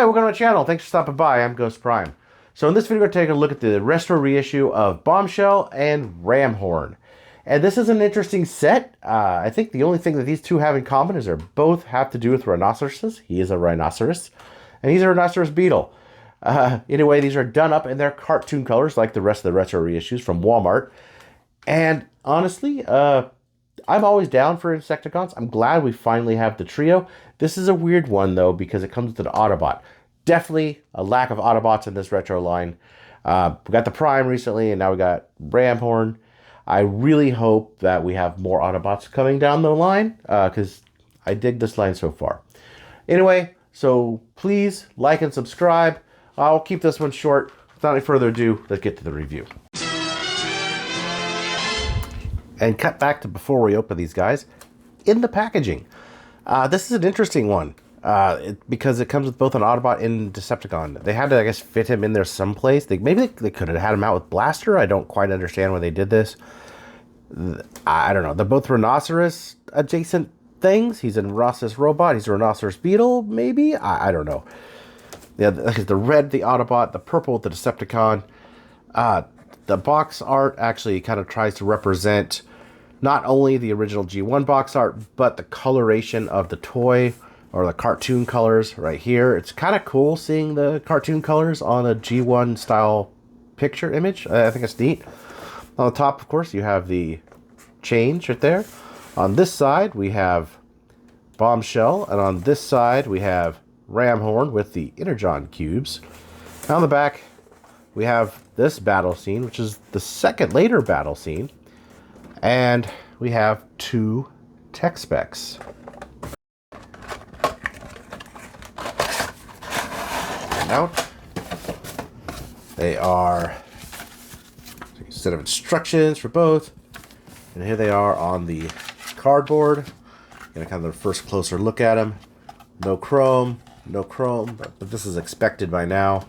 Hi, welcome to my channel. Thanks for stopping by. I'm GhostPrime. So in this video, we're going to take a look at the retro reissue of Bombshell and Ramhorn. And this is an interesting set. I think the only thing that these two have in common is they both have to do with rhinoceroses. He is a rhinoceros, and he's a rhinoceros beetle. Anyway, these are done up in their cartoon colors like the rest of the retro reissues from Walmart. And honestly, I'm always down for Insecticons. I'm glad we finally have the trio. This is a weird one, though, because it comes with an Autobot. Definitely a lack of Autobots in this retro line. We got the Prime recently, and now we got Ramhorn. I really hope that we have more Autobots coming down the line, because I dig this line so far. Anyway, so please like and subscribe. I'll keep this one short. Without any further ado, let's get to the review. And cut back to before we open these guys. In the packaging, this is an interesting one because it comes with both an Autobot and Decepticon. They had to, I guess, fit him in there someplace. Maybe they could have had him out with Blaster. I don't quite understand why they did this. I don't know. They're both rhinoceros adjacent things. He's a rhinoceros robot. He's a rhinoceros beetle, maybe? I don't know. Yeah, the red, the Autobot, the purple, the Decepticon. The box art actually kind of tries to represent not only the original G1 box art, but the coloration of the toy or the cartoon colors right here. It's kind of cool seeing the cartoon colors on a G1 style picture image. I think it's neat. On the top, of course, you have the change right there. On this side, we have Bombshell, and on this side, we have Ramhorn with the Energon cubes. And on the back, we have this battle scene, which is the second later battle scene. And we have two tech specs. And out. They are a set of instructions for both. And here they are on the cardboard. And kind of the first closer look at them. No chrome, but this is expected by now.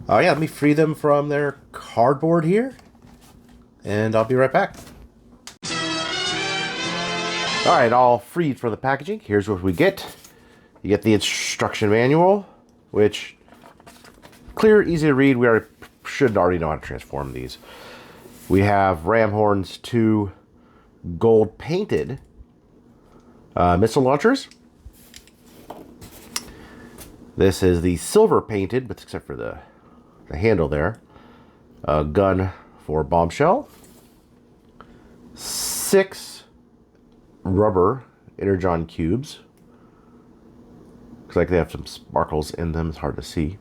Oh yeah, let me free them from their cardboard here, and I'll be right back. Alright, all freed for the packaging. Here's what we get. You get the instruction manual, which, clear, easy to read. We should already know how to transform these. We have Ramhorn's two gold painted missile launchers. This is the silver painted, but except for the handle there. A gun for Bombshell. 6 rubber Energon cubes. Looks like they have some sparkles in them. It's hard to see.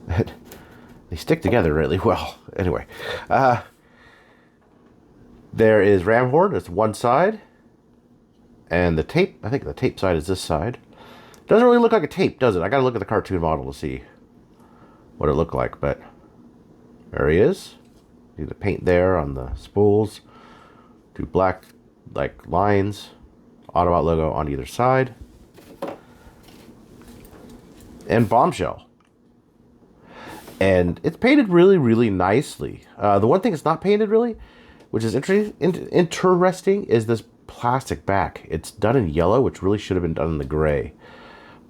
They stick together really well. Anyway. There is Ramhorn. It's one side. And the tape, I think the tape side is this side. Doesn't really look like a tape, does it? I gotta look at the cartoon model to see what it looked like, but there he is. See the paint there on the spools. 2 black like lines. Autobot logo on either side. And Bombshell. And it's painted really, really nicely. The one thing it's not painted really, which is interesting, is this plastic back. It's done in yellow, which really should have been done in the gray.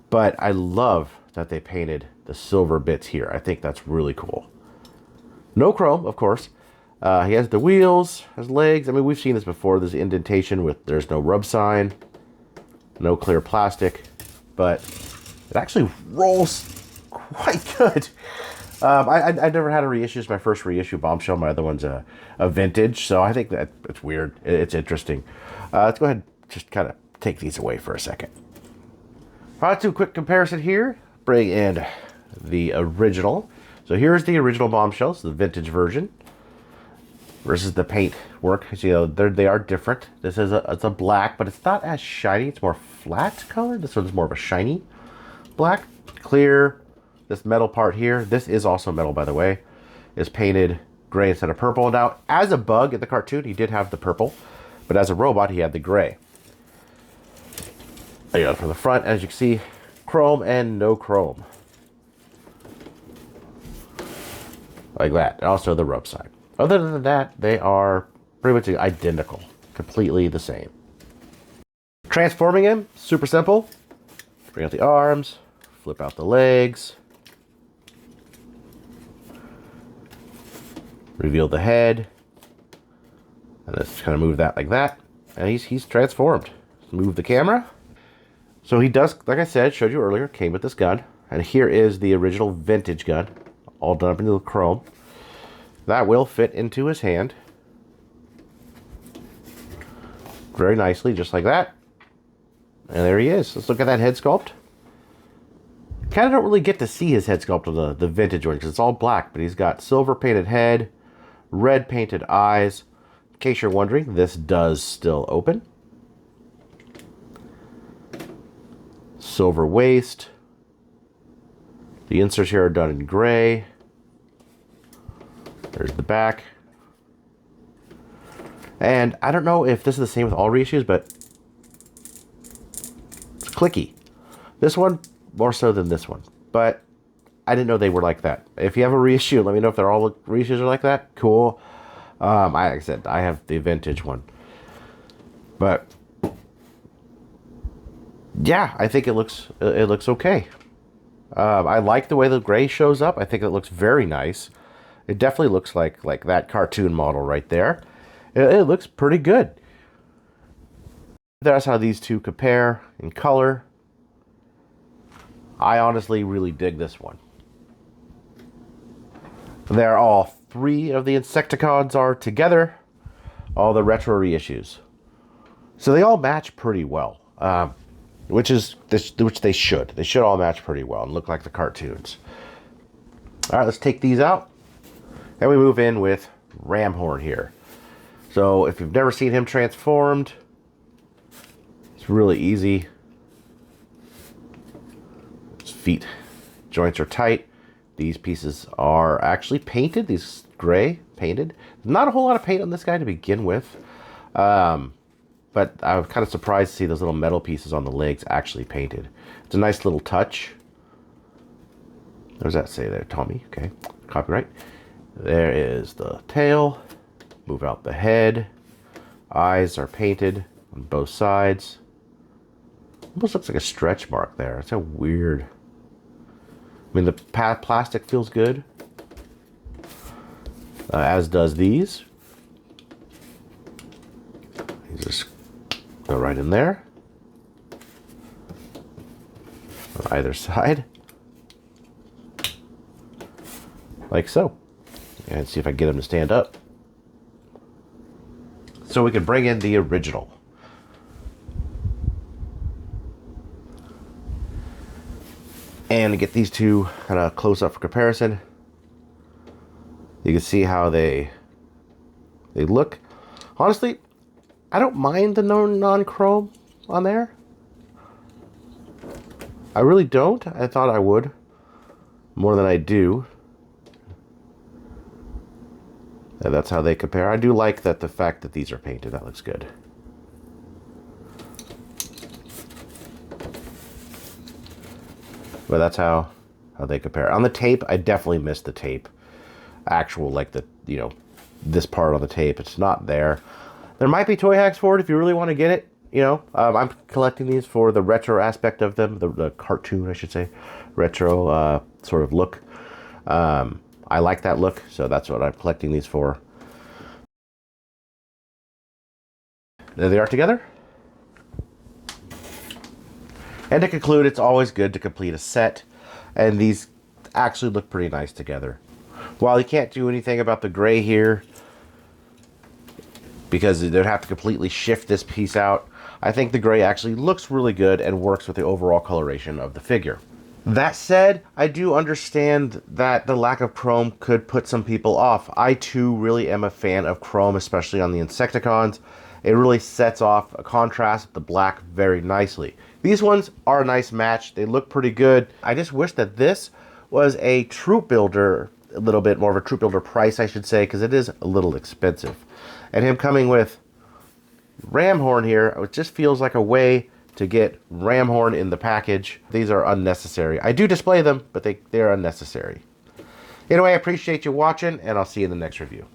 But I love that they painted the silver bits here. I think that's really cool. No chrome, of course. He has the wheels, has legs. I mean, we've seen this before. There's indentation with there's no rub sign, no clear plastic, but it actually rolls quite good. I never had a reissue. It's my first reissue Bombshell. My other one's a vintage, so I think that it's weird. It's interesting. Let's go ahead and just kind of take these away for a second. All right, do a quick comparison here. Bring in the original. So here's the original Bombshell, so the vintage version, versus the paint work. You know, they are different. This is it's a black, but it's not as shiny. It's more flat color. This one's more of a shiny black, clear. This metal part here, this is also metal, by the way, is painted gray instead of purple. Now, as a bug in the cartoon, he did have the purple, but as a robot, he had the gray. There you go, from the front, as you can see, chrome and no chrome. Like that. And also the rub side. Other than that, they are pretty much identical. Completely the same. Transforming him, super simple. Bring out the arms, flip out the legs, reveal the head, and let's kind of move that like that, and he's transformed. Move the camera. So he does, like I said, showed you earlier, came with this gun, and here is the original vintage gun, all done up into the chrome. That will fit into his hand very nicely, just like that. And there he is. Let's look at that head sculpt. Kind of don't really get to see his head sculpt on the vintage one because it's all black, but he's got silver painted head, red painted eyes. In case you're wondering, this does still open. Silver waist. The inserts here are done in gray. There's the back. And I don't know if this is the same with all reissues, but it's clicky. This one more so than this one, but I didn't know they were like that. If you have a reissue, let me know if they're all reissues are like that. Cool. Like I said, I have the vintage one, but yeah, I think it looks okay. I like the way the gray shows up. I think it looks very nice. It definitely looks like that cartoon model right there. It looks pretty good. That's how these two compare in color. I honestly really dig this one. There, all three of the Insecticons are together. All the retro reissues. So they all match pretty well. Which they should. They should all match pretty well and look like the cartoons. All right, let's take these out. And we move in with Ramhorn here. So if you've never seen him transformed, it's really easy. His feet joints are tight. These pieces are actually painted. These gray painted. Not a whole lot of paint on this guy to begin with. But I was kind of surprised to see those little metal pieces on the legs actually painted. It's a nice little touch. What does that say there, Tommy? Okay, copyright. There is the tail. Move out the head. Eyes are painted on both sides. Almost looks like a stretch mark there. It's so weird. I mean, the plastic feels good. As does these. These just go right in there. On either side. Like so. And see if I can get them to stand up. So we can bring in the original. And get these two kind of close up for comparison. You can see how they look. Honestly, I don't mind the non-chrome on there. I really don't. I thought I would. More than I do. And that's how they compare. I do like that the fact that these are painted. That looks good. But that's how they compare. On the tape, I definitely missed the tape. Actual, like the, this part on the tape. It's not there. There might be toy hacks for it if you really want to get it. I'm collecting these for the retro aspect of them. The cartoon, I should say. Retro sort of look. I like that look, so that's what I'm collecting these for. There they are together. And to conclude, it's always good to complete a set, and these actually look pretty nice together. While you can't do anything about the gray here, because they'd have to completely shift this piece out, I think the gray actually looks really good and works with the overall coloration of the figure. That said, I do understand that the lack of chrome could put some people off. I too really am a fan of chrome, especially on the Insecticons. It really sets off a contrast with the black very nicely. These ones are a nice match. They look pretty good. I just wish that this was a troop builder, a little bit more of a troop builder price, I should say, because it is a little expensive. And him coming with Ramhorn here, it just feels like a way to get Ramhorn in the package. These are unnecessary. I do display them, but they're unnecessary. Anyway, I appreciate you watching, and I'll see you in the next review.